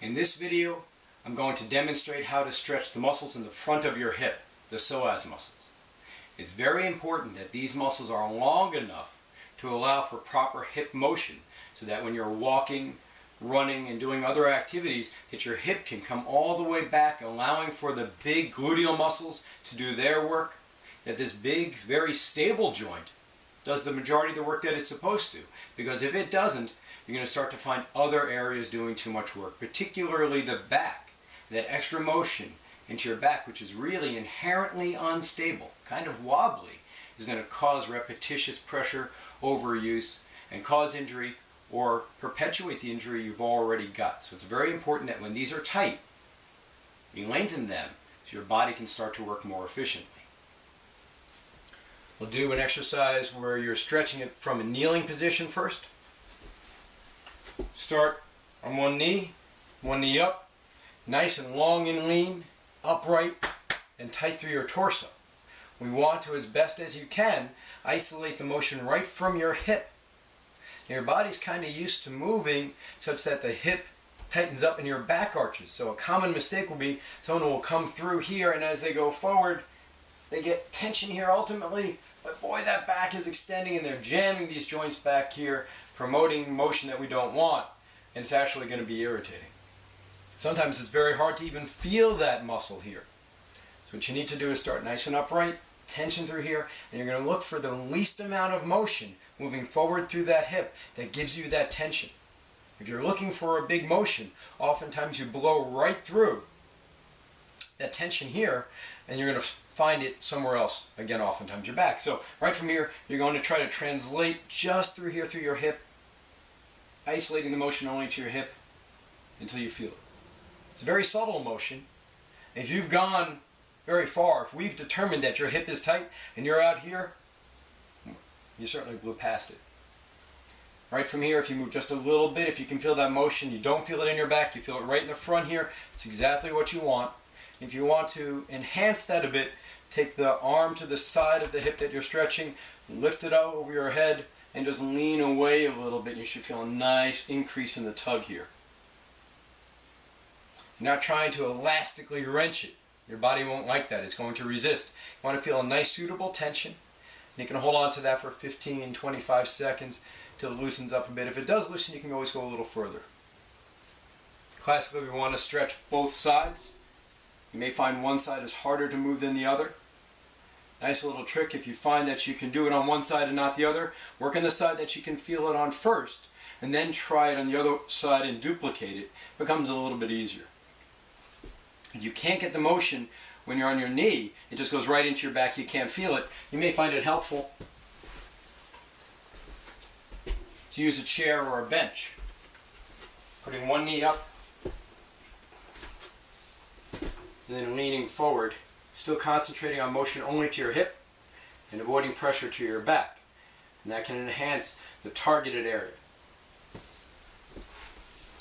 In this video, I'm going to demonstrate how to stretch the muscles in the front of your hip, the psoas muscles. It's very important that these muscles are long enough to allow for proper hip motion so that when you're walking, running, and doing other activities, that your hip can come all the way back, allowing for the big gluteal muscles to do their work, that this big, very stable joint does the majority of the work that it's supposed to. Because if it doesn't, you're going to start to find other areas doing too much work, particularly the back. That extra motion into your back, which is really inherently unstable, kind of wobbly, is going to cause repetitious pressure, overuse, and cause injury or perpetuate the injury you've already got. So it's very important that when these are tight, you lengthen them so your body can start to work more efficiently. We'll do an exercise where you're stretching it from a kneeling position first. Start on one knee up, nice and long and lean, upright and tight through your torso. We want to, as best as you can, isolate the motion right from your hip. Now, your body's kind of used to moving such that the hip tightens up and your back arches. So a common mistake will be someone will come through here, and as they go forward, they get tension here ultimately, but boy, that back is extending and they're jamming these joints back here, promoting motion that we don't want, and it's actually going to be irritating. Sometimes it's very hard to even feel that muscle here. So what you need to do is start nice and upright, tension through here, and you're going to look for the least amount of motion moving forward through that hip that gives you that tension. If you're looking for a big motion, oftentimes you blow right through that tension here, and you're going to find it somewhere else, again, oftentimes your back. So right from here, you're going to try to translate just through here, through your hip, isolating the motion only to your hip until you feel it. It's a very subtle motion. If you've gone very far, if we've determined that your hip is tight and you're out here, you certainly blew past it. Right from here, if you move just a little bit, if you can feel that motion, you don't feel it in your back, you feel it right in the front here, it's exactly what you want. If you want to enhance that a bit, take the arm to the side of the hip that you're stretching, lift it out over your head, and just lean away a little bit. You should feel a nice increase in the tug here. You're not trying to elastically wrench it. Your body won't like that. It's going to resist. You want to feel a nice suitable tension. And you can hold on to that for 15, 25 seconds till it loosens up a bit. If it does loosen, you can always go a little further. Classically, we want to stretch both sides. You may find one side is harder to move than the other. Nice little trick, if you find that you can do it on one side and not the other, work on the side that you can feel it on first, and then try it on the other side and duplicate it. It becomes a little bit easier. If you can't get the motion when you're on your knee, it just goes right into your back, you can't feel it, you may find it helpful to use a chair or a bench. Putting one knee up, and then leaning forward, still concentrating on motion only to your hip and avoiding pressure to your back. And that can enhance the targeted area.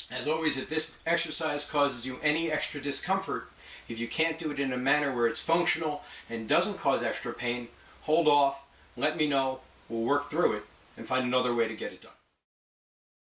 As always, if this exercise causes you any extra discomfort, if you can't do it in a manner where it's functional and doesn't cause extra pain, hold off, let me know, we'll work through it and find another way to get it done.